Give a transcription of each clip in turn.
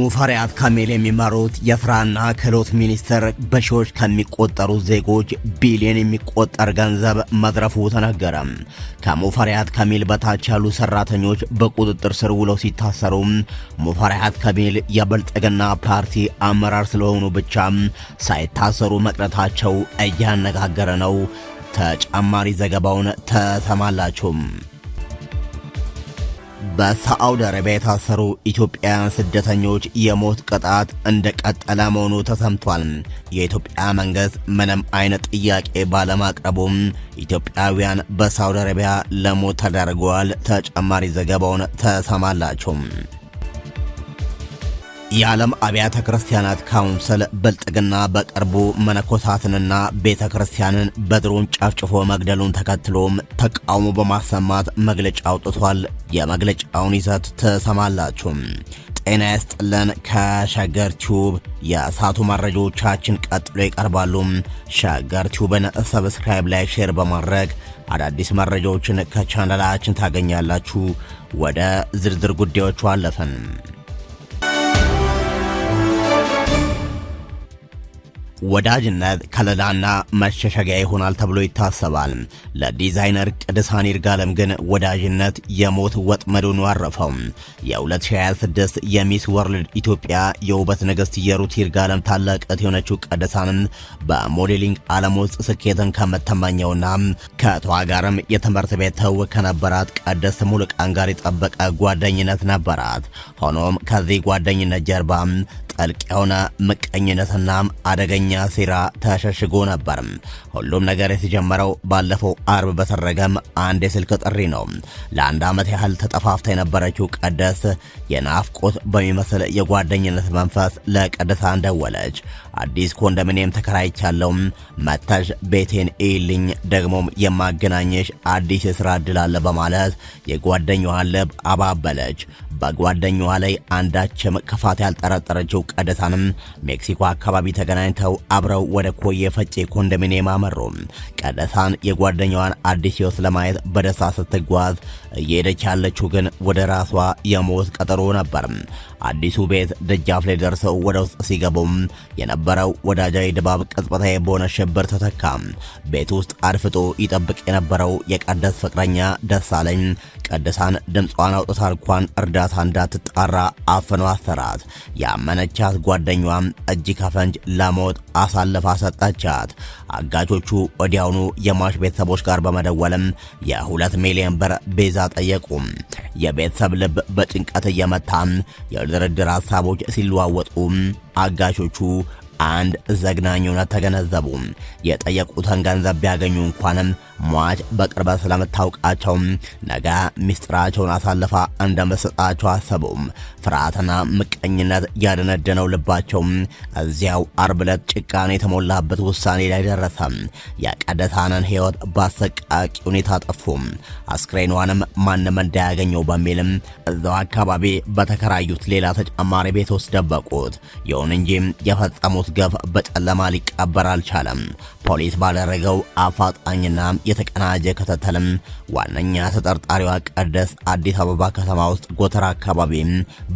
ሙፈሪያት ካሚል የሚመሩት የስራና ክህሎት ሚኒስቴር በሺዎች ከሚቆጠሩ ዜጎች ቢሊዮን የሚቆጠር ገንዘብ መዝረፉ ተነገረ። ከሙፈሪያት ካሚል በታች ያሉ ሰራተኞች በቁጥጥር ስር ውለው ሲታሰሩ ሙፈሪያት ካሚል የብልጽግና ፓርቲ አመራር ስለሆኑ ብቻ ሳይታሰሩ መቅረታቸው እያነጋገረ ነው። ተጨማሪ ዘገባውን ተሰማላችሁ። በሳዑዲ አረቢያ የታሰሩ ኢትዮጵያውያን ስደተኞች የሞት ቅጣት እንደቀጠለ መሆኑ ተሰምቷል። የኢትዮጵያ መንግስት ምንም አይነት ጥያቄ ባለማቅረቡም ኢትዮጵያውያን በሳዑዲ አረቢያ ለሞት ተዳርገዋል። ተጨማሪ ዘገባውን ተሰማላችሁ። የዓለም አብያተ ክርስቲያናት ካውንስል ብልጽግና በቅርቡ መነኮሳትንና ቤተ ክርስቲያንን በድሮን ጨፍጭፎ መግደሉን ተከትሎም ተቃውሞ በማሰማት መግለጫ አውጥቷል። የመግለጫውን ይዘት ተሰማላችሁ። ጤና ይስጥልን። ከሸገር ቲዩብ የሳቱ መረጃዎቻችን ቀጥሎ ይቀርባሉ። ሸገር ቲዩብን ሰብስክራይብ ላይ ሼር በማድረግ አዳዲስ መረጃዎችን ከቻናላችን ታገኛላችሁ። ወደ ዝርዝር ጉዳዮቹ አለፈን። ወዳጅነት ከለላና መሸሸጊያ ይሆናል ተብሎ ይታሰባል። ለዲዛይነር ቅድሳን ይርጋለም ግን ወዳጅነት የሞት ወጥመዱን አረፈው። የ2026 የሚስ ወርልድ ኢትዮጵያ የውበት ንግስት የሩት ይርጋለም ታላቅ እህት የሆነችው ቅድሳንን በሞዴሊንግ ዓለም ውስጥ ስኬትን ከምትመኘውና ከቷ ጋርም የትምህርት ቤት ትውውቅ ከነበራት ቅድስት ሙሉቀን ጋር የጠበቀ ጓደኝነት ነበራት። ሆኖም ከዚህ ጓደኝነት ጀርባ ጥልቅ የሆነ ምቀኝነትና አደገኛ ሴራ ተሸሽጎ ነበር። ሁሉም ነገር የተጀመረው ባለፈው አርብ በተደረገም አንድ የስልክ ጥሪ ነው። ለአንድ ዓመት ያህል ተጠፋፍታ የነበረችው ቅድስት የናፍቆት በሚመስል የጓደኝነት መንፈስ ለቅድሳን ደወለች። አዲስ ኮንዶሚኒየም ተከራይቻለሁ፣ መተሽ ቤቴን እይልኝ፣ ደግሞም የማገናኘሽ አዲስ የሥራ ዕድል አለ በማለት የጓደኛዋን ልብ አባበለች። በጓደኛዋ ላይ አንዳችም ክፋት ያልጠረጠረችው ቅድሳንም ሜክሲኮ አካባቢ ተገናኝተው አብረው ወደ ኮዬ ፈጬ ኮንዶሚኒየም አመሩ። ቅድሳን የጓደኛዋን አዲስ ሕይወት ለማየት በደስታ ስትጓዝ እየሄደች ያለችው ግን ወደ ራሷ የሞት ቀጠሮ ነበር። አዲሱ ቤት ደጃፍ ላይ ደርሰው ወደ ውስጥ ሲገቡም የነበረው ወዳጃዊ ድባብ ቅጽበታዊ በሆነ ሽብር ተተካ። ቤት ውስጥ አድፍጦ ይጠብቅ የነበረው የቅድስት ፍቅረኛ ደሳለኝ ቅድሳን ድምጿን አውጥታ እንኳን እርዳታ እንዳትጣራ አፍኖ አሰራት። ያመነቻት ጓደኛዋም እጅ ከፈንጅ ለሞት አሳልፋ ሰጠቻት። አጋቾቹ ወዲያውኑ የሟች ቤተሰቦች ጋር በመደወልም የ2 ሚሊዮን ብር ቤዛ ጠየቁ። የቤተሰብ ልብ በጭንቀት እየመታ የድርድር ሀሳቦች ሲለዋወጡ አጋቾቹ አንድ ዘግናኝ እውነት ተገነዘቡ። የጠየቁትን ገንዘብ ቢያገኙ እንኳንም ሟች በቅርበት ስለምታውቃቸው ነገ ሚስጥራቸውን አሳልፋ እንደምትሰጣቸው አሰቡ። ፍርሃትና ምቀኝነት ያደነደነው ልባቸው እዚያው አርብ ዕለት ጭካኔ የተሞላበት ውሳኔ ላይ ደረሰ። የቅድሳንን ሕይወት በአሰቃቂ ሁኔታ ጠፉ። አስክሬኗንም ማንም እንዳያገኘው በሚልም እዛው አካባቢ በተከራዩት ሌላ ተጨማሪ ቤት ውስጥ ደበቁት። ይሁን እንጂ የፈጸሙት ገፍ በጨለማ ሊቀበር አልቻለም። ፖሊስ ባደረገው አፋጣኝና የተቀናጀ ክትትልም ዋነኛ ተጠርጣሪዋ ቅድስት አዲስ አበባ ከተማ ውስጥ ጎተራ አካባቢ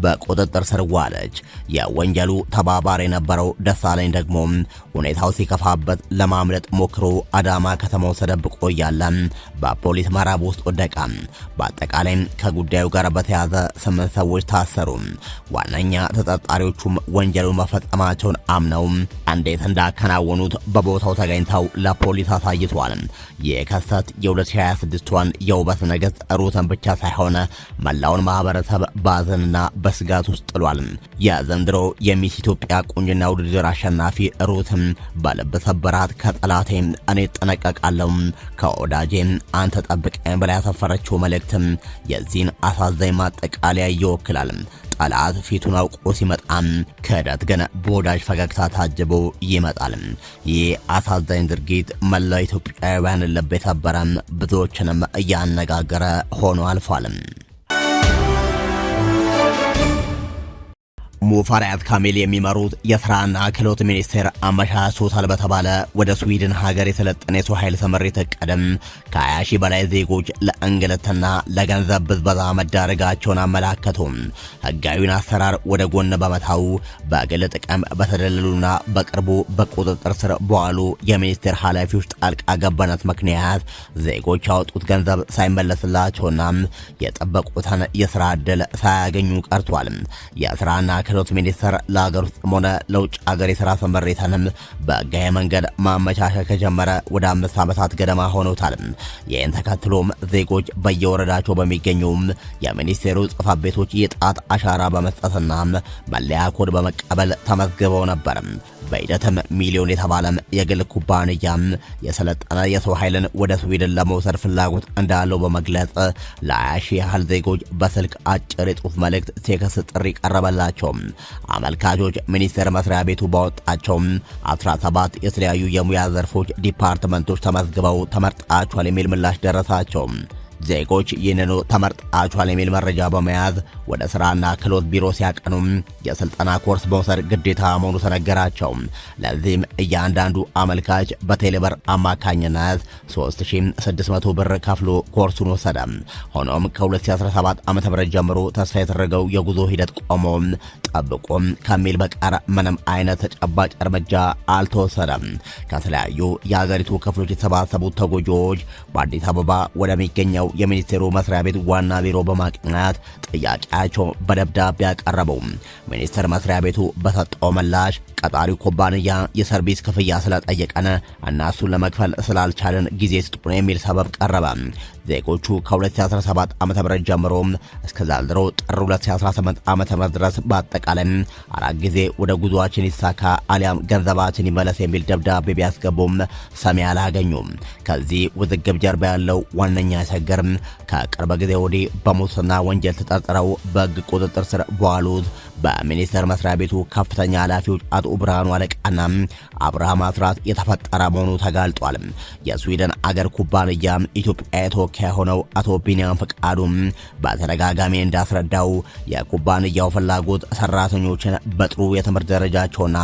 በቁጥጥር ስር ዋለች። የወንጀሉ ተባባሪ የነበረው ደሳለኝ ደግሞ ሁኔታው ሲከፋበት ለማምለጥ ሞክሮ አዳማ ከተማው ተደብቆ እያለ በፖሊስ መረብ ውስጥ ወደቀ። በአጠቃላይ ከጉዳዩ ጋር በተያያዘ 8 ሰዎች ታሰሩ። ዋነኛ ተጠርጣሪዎቹም ወንጀሉን መፈጸማቸውን አምነው እንዴት እንዳከናወኑት በቦታው ተገኝተው ለፖሊስ አሳይቷል። የከሰት የ2026ቷን የውበት ንግስት ሩትን ብቻ ሳይሆን መላውን ማህበረሰብ በሐዘንና በስጋት ውስጥ ጥሏል። የዘንድሮ የሚስ ኢትዮጵያ ቁንጅና ውድድር አሸናፊ ሩትም በልብ ሰበራት ከጠላቴ እኔ እጠነቀቃለሁ ከወዳጄ አንተ ጠብቀኝ ብላ ያሰፈረችው መልእክትም የዚህን አሳዛኝ ማጠቃለያ ይወክላል። ጠላት ፊቱን አውቆ ሲመጣም ክህደት ግን በወዳጅ ፈገግታ ታጅቦ ይመጣል። ይህ አሳዛኝ ድርጊት መላው ኢትዮጵያውያን ልብ የሰበረ ብዙዎችንም እያነጋገረ ሆኖ አልፏል። ሙፈሪያት ካሚል የሚመሩት የስራና ክህሎት ሚኒስቴር አመቻችቶታል በተባለ ወደ ስዊድን ሀገር የሰለጠነ የሰው ኃይል ስምሪት እቅድም ከ20 ሺህ በላይ ዜጎች ለእንግልትና ለገንዘብ ብዝበዛ መዳረጋቸውን አመላከቱ። ህጋዊውን አሰራር ወደ ጎን በመታው በግል ጥቅም በተደለሉና በቅርቡ በቁጥጥር ስር በዋሉ የሚኒስቴር ኃላፊዎች ጣልቃ ገብነት ምክንያት ዜጎች ያወጡት ገንዘብ ሳይመለስላቸውና የጠበቁትን የስራ ዕድል ሳያገኙ ቀርቷል። የስራና ክህሎት ሚኒስቴር ለሀገር ውስጥም ሆነ ለውጭ ሀገር የስራ ስምሪትንም በህጋዊ መንገድ ማመቻቸት ከጀመረ ወደ 5 ዓመታት ገደማ ሆኖታል። ይህን ተከትሎም ዜጎች በየወረዳቸው በሚገኙ የሚኒስቴሩ ጽሕፈት ቤቶች የጣት አሻራ በመስጠትና መለያ ኮድ በመቀበል ተመዝግበው ነበር። በሂደትም ሚሊዮን የተባለ የግል ኩባንያ የሰለጠነ የሰው ኃይልን ወደ ስዊድን ለመውሰድ ፍላጎት እንዳለው በመግለጽ ለ20 ሺህ ያህል ዜጎች በስልክ አጭር የጽሑፍ መልእክት ቴክስት ጥሪ ቀረበላቸው። አመልካቾች ሚኒስቴር መስሪያ ቤቱ ባወጣቸው 17 የተለያዩ የሙያ ዘርፎች ዲፓርትመንቶች ተመዝግበው ተመርጣቸዋል የሚል ምላሽ ደረሳቸው። ዜጎች ይህንኑ ተመርጣቸዋል የሚል መረጃ በመያዝ ወደ ስራና ክህሎት ቢሮ ሲያቀኑም የስልጠና ኮርስ መውሰድ ግዴታ መሆኑ ተነገራቸው። ለዚህም እያንዳንዱ አመልካች በቴሌብር አማካኝነት 3600 ብር ከፍሎ ኮርሱን ወሰደ። ሆኖም ከ2017 ዓ.ም ጀምሮ ተስፋ የተደረገው የጉዞ ሂደት ቆሞ ጠብቆም ከሚል በቀር ምንም አይነት ተጨባጭ እርምጃ አልተወሰደም። ከተለያዩ የሀገሪቱ ክፍሎች የተሰባሰቡት ተጎጂዎች በአዲስ አበባ ወደሚገኘው የሚኒስቴሩ መስሪያ ቤት ዋና ቢሮ በማቅናት ጥያቄያቸው በደብዳቤ ያቀረቡ። ሚኒስቴር መስሪያ ቤቱ በሰጠው ምላሽ ቀጣሪው ኩባንያ የሰርቪስ ክፍያ ስለጠየቀን እና እሱን ለመክፈል ስላልቻለን ጊዜ ስጡን የሚል ሰበብ ቀረበ። ዜጎቹ ከ2017 ዓ.ም ጀምሮ እስከ ዛሬ ጥር 2018 ዓ.ም ድረስ በአጠቃላይ 4 ጊዜ ወደ ጉዞአችን ይሳካ አሊያም ገንዘባችን ይመለስ የሚል ደብዳቤ ቢያስገቡም ሰሚ አላገኙም። ከዚህ ውዝግብ ጀርባ ያለው ዋነኛ ችግር ከቅርብ ጊዜ ወዲህ በሙስና ወንጀል ተጠርጥረው በሕግ ቁጥጥር ስር በዋሉት በሚኒስቴር መስሪያ ቤቱ ከፍተኛ ኃላፊዎች አቶ ብርሃኑ አለቃና አብርሃም አስራት የተፈጠረ መሆኑ ተጋልጧል። የስዊድን አገር ኩባንያ ኢትዮጵያ ተወካይ ሆነው አቶ ቢኒያም ፈቃዱ በተደጋጋሚ እንዳስረዳው የኩባንያው ፍላጎት ሰራተኞችን በጥሩ የትምህርት ደረጃቸውና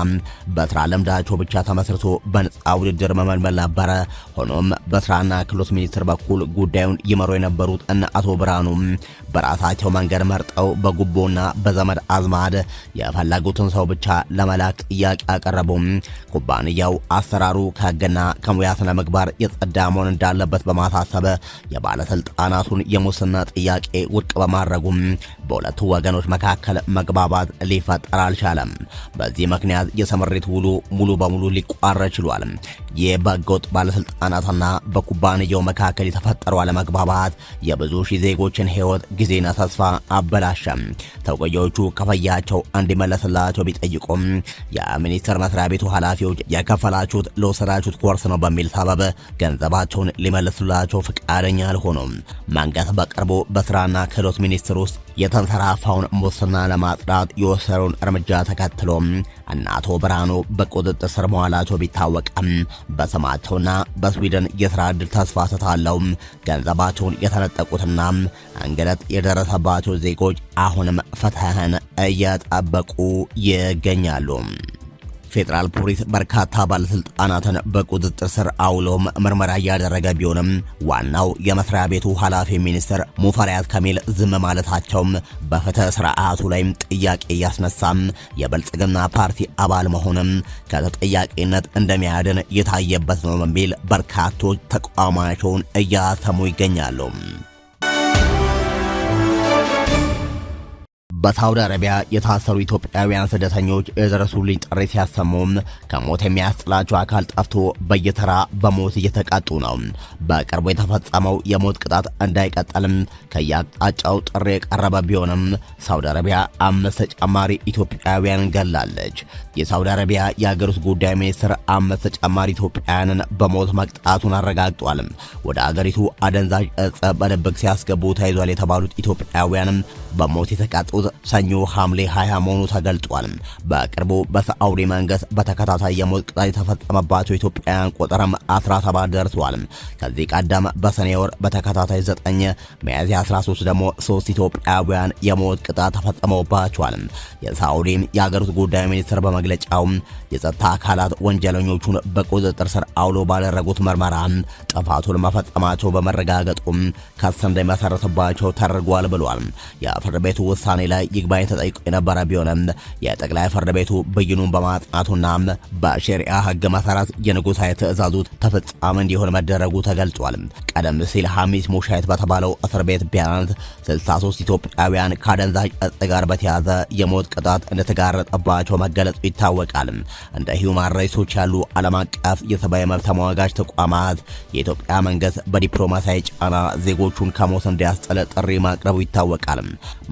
በስራ ልምዳቸው ብቻ ተመስርቶ በነጻ ውድድር መመልመል ነበረ። ሆኖም በስራና ክህሎት ሚኒስቴር በኩል ጉዳዩን ይመሩ የነበሩት እነ አቶ ብርሃኑ በራሳቸው መንገድ መርጠው በጉቦና በዘመድ አዝማድ የፈለጉትን ሰው ብቻ ለመላክ ጥያቄ አቀረቡ። ኩባንያው አሰራሩ ከሕግና ከሙያ ስነ ምግባር የጸዳ መሆን እንዳለበት በማሳሰብ የባለስልጣናቱን የሙስና ጥያቄ ውድቅ በማድረጉም በሁለቱ ወገኖች መካከል መግባባት ሊፈጠር አልቻለም። በዚህ ምክንያት የስምሪት ውሉ ሙሉ በሙሉ ሊቋረጥ ችሏል። ይህ በሕገወጥ ባለስልጣናትና በኩባንያው መካከል የተፈጠረው አለመግባባት የብዙ ሺህ ዜጎችን ሕይወት ጊዜና ተስፋ አበላሸም። ተጎጂዎቹ ክፍያቸው እንዲመለስላቸው ቢጠይቁም የሚኒስቴር መስሪያ ቤቱ ኃላፊዎች የከፈላችሁት ለወሰዳችሁት ኮርስ ነው በሚል ሰበብ ገንዘባቸውን ሊመልሱላቸው ፈቃደኛ አልሆኑም። መንግስት በቅርቡ በስራና ክህሎት ሚኒስቴር ውስጥ የተንሰራፋውን ሙስና ለማጽዳት የወሰደውን እርምጃ ተከትሎ እነ አቶ ብርሃኑ በቁጥጥር ስር መዋላቸው ቢታወቅም በስማቸውና በስዊድን የስራ ዕድል ተስፋ ስታለው ገንዘባቸውን የተነጠቁትና እንግልት የደረሰባቸው ዜጎች አሁንም ፍትህን እየጠበቁ ይገኛሉ። ፌዴራል ፖሊስ በርካታ ባለስልጣናትን በቁጥጥር ስር አውሎም ምርመራ እያደረገ ቢሆንም ዋናው የመስሪያ ቤቱ ኃላፊ ሚኒስትር ሙፈሪያት ካሚል ዝም ማለታቸው በፍትህ ስርዓቱ ላይም ጥያቄ እያስነሳም የብልጽግና ፓርቲ አባል መሆንም ከተጠያቂነት እንደሚያድን የታየበት ነው በሚል በርካቶች ተቋማቸውን እያሰሙ ይገኛሉ። በሳውዲ አረቢያ የታሰሩ ኢትዮጵያውያን ስደተኞች የደረሱልኝ ጥሪ ሲያሰሙም ከሞት የሚያስጥላቸው አካል ጠፍቶ በየተራ በሞት እየተቀጡ ነው። በቅርቡ የተፈጸመው የሞት ቅጣት እንዳይቀጥልም ከየአቅጣጫው ጥሪ የቀረበ ቢሆንም ሳውዲ አረቢያ 5 ተጨማሪ ኢትዮጵያውያንን ገላለች። የሳውዲ አረቢያ የሀገር ውስጥ ጉዳይ ሚኒስትር 5 ተጨማሪ ኢትዮጵያውያንን በሞት መቅጣቱን አረጋግጧል። ወደ አገሪቱ አደንዛዥ እጽ በድብቅ ሲያስገቡ ተይዟል የተባሉት ኢትዮጵያውያንም በሞት የተቀጡት ሰኞ ሐምሌ 20 መሆኑ ተገልጧል። በቅርቡ በሳዑዲ መንግስት በተከታታይ የሞት ቅጣት የተፈጸመባቸው ኢትዮጵያውያን ቁጥርም 17 ደርሷል። ከዚህ ቀደም በሰኔ ወር በተከታታይ 9፣ ሚያዝያ 13 ደግሞ 3 ኢትዮጵያውያን የሞት ቅጣት ተፈጸመባቸዋል። የሳዑዲ የአገር ውስጥ ጉዳይ ሚኒስትር በመግለጫው የጸጥታ አካላት ወንጀለኞቹን በቁጥጥር ስር አውሎ ባደረጉት ምርመራ ጥፋቱን መፈጸማቸው በመረጋገጡም ክስ እንደሚመሰረትባቸው ተደርጓል ብሏል። የፍርድ ቤቱ ውሳኔ ላይ ይግባኝ ተጠይቆ የነበረ ቢሆንም የጠቅላይ ፍርድ ቤቱ ብይኑን በማጽናቱና በሸሪዓ ሕግ መሰረት የንጉሳዊ ትዕዛዙ ተፈጻሚ እንዲሆን መደረጉ ተገልጿል። ቀደም ሲል ሐሚስ ሙሻይት በተባለው እስር ቤት ቢያንስ 63 ኢትዮጵያውያን ከአደንዛዥ እጽ ጋር በተያያዘ የሞት ቅጣት እንደተጋረጠባቸው መገለጹ ይታወቃል። እንደ ሂውማን ራይትስ ያሉ ዓለም አቀፍ የሰብአዊ መብት ተሟጋች ተቋማት የኢትዮጵያ መንግስት በዲፕሎማሲያዊ ጫና ዜጎቹን ከሞት እንዲያስጥል ጥሪ ማቅረቡ ይታወቃል።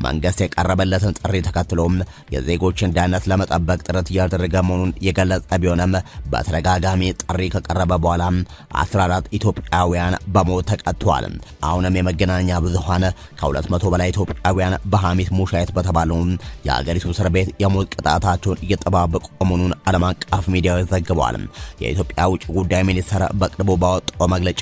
መንግስት የቀረበለትን ጥሪ ተከትሎም የዜጎችን ደህንነት ለመጠበቅ ጥረት እያደረገ መሆኑን የገለጸ ቢሆንም በተደጋጋሚ ጥሪ ከቀረበ በኋላ 14 ኢትዮጵያውያን በሞት ተቀጥተዋል። አሁንም የመገናኛ ብዙሃን ከ200 በላይ ኢትዮጵያውያን በሐሚስ ሙሻይት በተባለው የአገሪቱ እስር ቤት የሞት ቅጣታቸውን እየተጠባበቁ መሆኑን ዓለም አቀፍ ሚዲያዎች ዘግበዋል። የኢትዮጵያ ውጭ ጉዳይ ሚኒስቴር በቅርቡ ባወጣው መግለጫ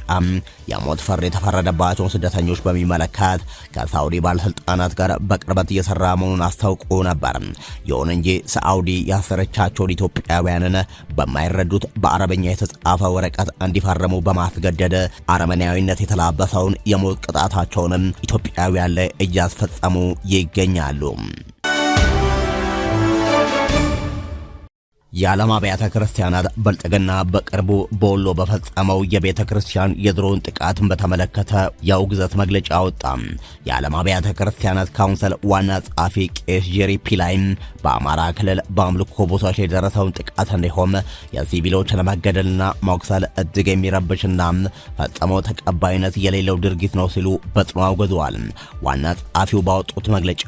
የሞት ፍርድ የተፈረደባቸውን ስደተኞች በሚመለከት ከሳዑዲ ባለስልጣናት ጋር በቅርበት እየሰራ መሆኑን አስታውቆ ነበር። ይሁን እንጂ ሳዑዲ ያሰረቻቸውን ኢትዮጵያውያንን በማይረዱት በአረበኛ የተጻፈ ወረቀት እንዲፈርሙ በማስገደድ አረመኔያዊነት የተላበሰውን የሞት ቅጣታቸውን ኢትዮጵያውያን ላይ እያስፈጸሙ ይገኛሉ። የዓለም አብያተ ክርስቲያናት ብልጽግና በቅርቡ በወሎ በፈጸመው የቤተ ክርስቲያን የድሮን ጥቃትን በተመለከተ የውግዘት መግለጫ አወጣ። የዓለም አብያተ ክርስቲያናት ካውንስል ዋና ጸሐፊ ቄስ ጄሪ ፒላይ በአማራ ክልል በአምልኮ ቦታዎች የደረሰውን ጥቃት እንዲሁም የሲቪሎችን መገደልና መቁሰል እጅግ የሚረብሽና ፈጽሞ ተቀባይነት የሌለው ድርጊት ነው ሲሉ በጽኑ አውግዘዋል። ዋና ጸሐፊው ባወጡት መግለጫ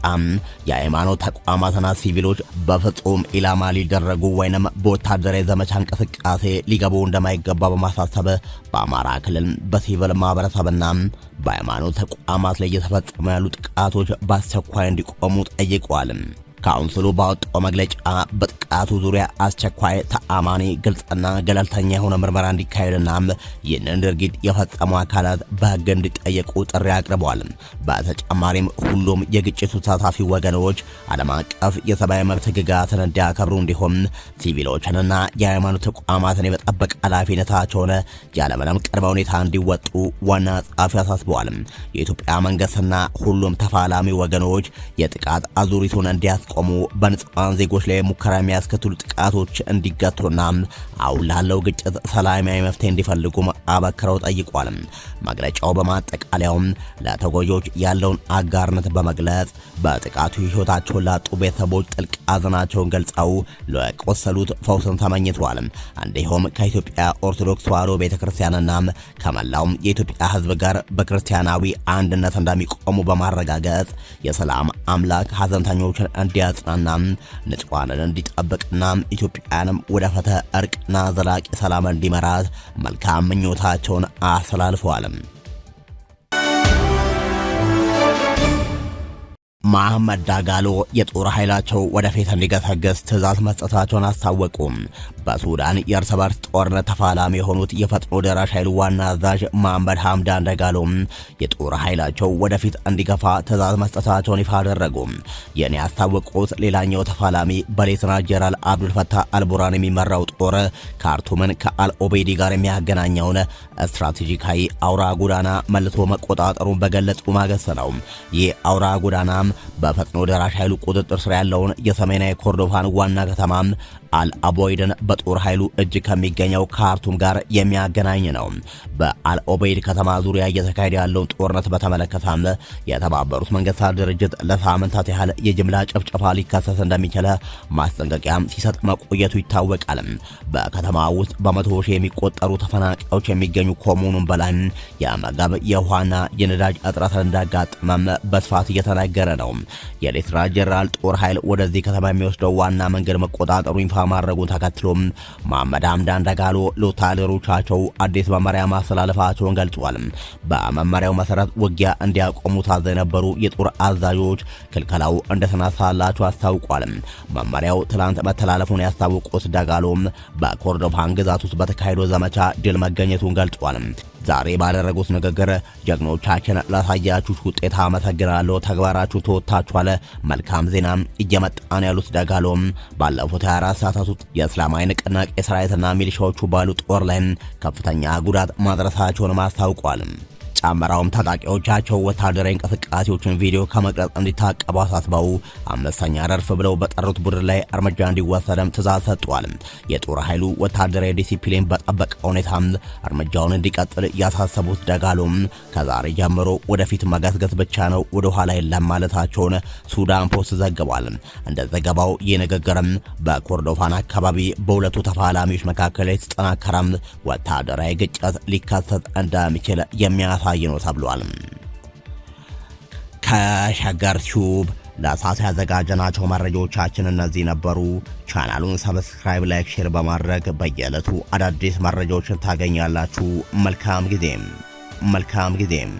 የሃይማኖት ተቋማትና ሲቪሎች በፍጹም ኢላማ ሊደረጉ ወይንም በወታደራዊ ዘመቻ እንቅስቃሴ ሊገቡ እንደማይገባ በማሳሰብ በአማራ ክልል በሲቪል ማህበረሰብና በሃይማኖት ተቋማት ላይ እየተፈጸሙ ያሉ ጥቃቶች በአስቸኳይ እንዲቆሙ ጠይቀዋል። ካውንስሉ ባወጣው መግለጫ በጥቃቱ ዙሪያ አስቸኳይ ተአማኒ፣ ግልጽና ገለልተኛ የሆነ ምርመራ እንዲካሄድና ይህንን ድርጊት የፈጸሙ አካላት በሕግ እንዲጠየቁ ጥሪ አቅርበዋል። በተጨማሪም ሁሉም የግጭቱ ተሳታፊ ወገኖች ዓለም አቀፍ የሰብአዊ መብት ሕግጋትን እንዲያከብሩ እንዲሁም ሲቪሎችንና የሃይማኖት ተቋማትን የመጠበቅ ኃላፊነታቸውን ያለምንም ቅድመ ሁኔታ እንዲወጡ ዋና ጸሐፊ አሳስበዋል። የኢትዮጵያ መንግስትና ሁሉም ተፋላሚ ወገኖች የጥቃት አዙሪቱን እንዲያስ ቆሙ በንጹሃን ዜጎች ላይ ሙከራ የሚያስከትሉ ጥቃቶች እንዲገቱና አሁን ላለው ግጭት ሰላማዊ መፍትሄ እንዲፈልጉ አበክረው ጠይቋል። መግለጫው በማጠቃለያውም ለተጎጂዎች ያለውን አጋርነት በመግለጽ በጥቃቱ ሕይወታቸውን ላጡ ቤተሰቦች ጥልቅ ሐዘናቸውን ገልጸው ለቆሰሉት ፈውስን ተመኝተዋል። እንዲሁም ከኢትዮጵያ ኦርቶዶክስ ተዋሕዶ ቤተክርስቲያንና ከመላው የኢትዮጵያ ሕዝብ ጋር በክርስቲያናዊ አንድነት እንደሚቆሙ በማረጋገጥ የሰላም አምላክ ሐዘንተኞችን እንዲያጽናና ንጹሃንን እንዲጠብቅና ኢትዮጵያንም ወደ ፍትህ፣ እርቅና ዘላቂ ሰላም እንዲመራት መልካም ምኞታቸውን አስተላልፈዋል። መሐመድ ዳጋሎ የጦር ኃይላቸው ወደፊት እንዲገሰግስ ትዕዛዝ መስጠታቸውን አስታወቁ። በሱዳን የእርስ በርስ ጦርነት ተፋላሚ የሆኑት የፈጥኖ ደራሽ ኃይሉ ዋና አዛዥ መሐመድ ሐምዳን ዳጋሎ የጦር ኃይላቸው ወደፊት እንዲገፋ ትዕዛዝ መስጠታቸውን ይፋ አደረጉ። ይህን ያስታወቁት ሌላኛው ተፋላሚ በሌተና ጀነራል አብዱልፈታህ አልቡርሃን የሚመራው ጦር ካርቱምን ከአልኦቤዲ ጋር የሚያገናኘውን ስትራቴጂካዊ አውራ ጎዳና መልሶ መቆጣጠሩን በገለጹ ማግስት ነው። ይህ አውራ ጎዳና በፈጥኖ ደራሽ ኃይሉ ቁጥጥር ስር ያለውን የሰሜናዊ ኮርዶፋን ዋና ከተማ አልኦቤይድን በጦር ኃይሉ እጅ ከሚገኘው ካርቱም ጋር የሚያገናኝ ነው። በአልኦቤይድ ከተማ ዙሪያ እየተካሄደ ያለውን ጦርነት በተመለከተ የተባበሩት መንግስታት ድርጅት ለሳምንታት ያህል የጅምላ ጭፍጨፋ ሊከሰት እንደሚችል ማስጠንቀቂያም ሲሰጥ መቆየቱ ይታወቃል። በከተማ ውስጥ በመቶ ሺህ የሚቆጠሩ ተፈናቃዮች የሚገኙ ከመሆኑም በላይ የምግብ፣ የውሃና የነዳጅ እጥረት እንዳጋጠመም በስፋት እየተነገረ ነው። ነው። የሌተና ጀነራል ጦር ኃይል ወደዚህ ከተማ የሚወስደው ዋና መንገድ መቆጣጠሩ ይፋ ማድረጉን ተከትሎ መሐመድ ሐምዳን ዳጋሎ ለወታደሮቻቸው አዲስ መመሪያ ማስተላለፋቸውን ገልጿል። በመመሪያው መሰረት ውጊያ እንዲያቆሙ ታዘው የነበሩ የጦር አዛዦች ክልከላው እንደተነሳላቸው አስታውቋል። መመሪያው ትላንት መተላለፉን ያስታወቁት ዳጋሎ በኮርዶፋን ግዛት ውስጥ በተካሄደው ዘመቻ ድል መገኘቱን ገልጿል። ዛሬ ባደረጉት ንግግር ጀግኖቻችን ላሳያችሁት ውጤት አመሰግናለሁ፣ ተግባራችሁ ተወጥታችኋል፣ መልካም ዜና እየመጣን ያሉት ዳጋሎ ባለፉት 24 ሰዓታት ውስጥ የእስላማዊ ንቅናቄ ሰራዊትና ሚሊሻዎቹ ባሉ ጦር ላይ ከፍተኛ ጉዳት ማድረሳቸውን አስታውቋል። ጨምረውም ታጣቂዎቻቸው ወታደራዊ እንቅስቃሴዎችን ቪዲዮ ከመቅረጽ እንዲታቀቡ አሳስበው አምስተኛ ረድፍ ብለው በጠሩት ቡድን ላይ እርምጃ እንዲወሰድም ትዕዛዝ ሰጥቷል። የጦር ኃይሉ ወታደራዊ ዲሲፕሊን በጠበቀ ሁኔታ እርምጃውን እንዲቀጥል ያሳሰቡት ዳጋሎ ከዛሬ ጀምሮ ወደፊት መገስገስ ብቻ ነው፣ ወደ ኋላ የለም ማለታቸውን ሱዳን ፖስት ዘግቧል። እንደ ዘገባው ይህ ንግግርም በኮርዶፋን አካባቢ በሁለቱ ተፋላሚዎች መካከል የተጠናከረ ወታደራዊ ግጭት ሊከሰት እንደሚችል የሚያሳይ ነው ተብሏል። ከሸገር ቲዩብ ለሳት ያዘጋጀናቸው መረጃዎቻችን እነዚህ ነበሩ። ቻናሉን ሰብስክራይብ፣ ላይክ፣ ሼር በማድረግ በየዕለቱ አዳዲስ መረጃዎችን ታገኛላችሁ። መልካም ጊዜም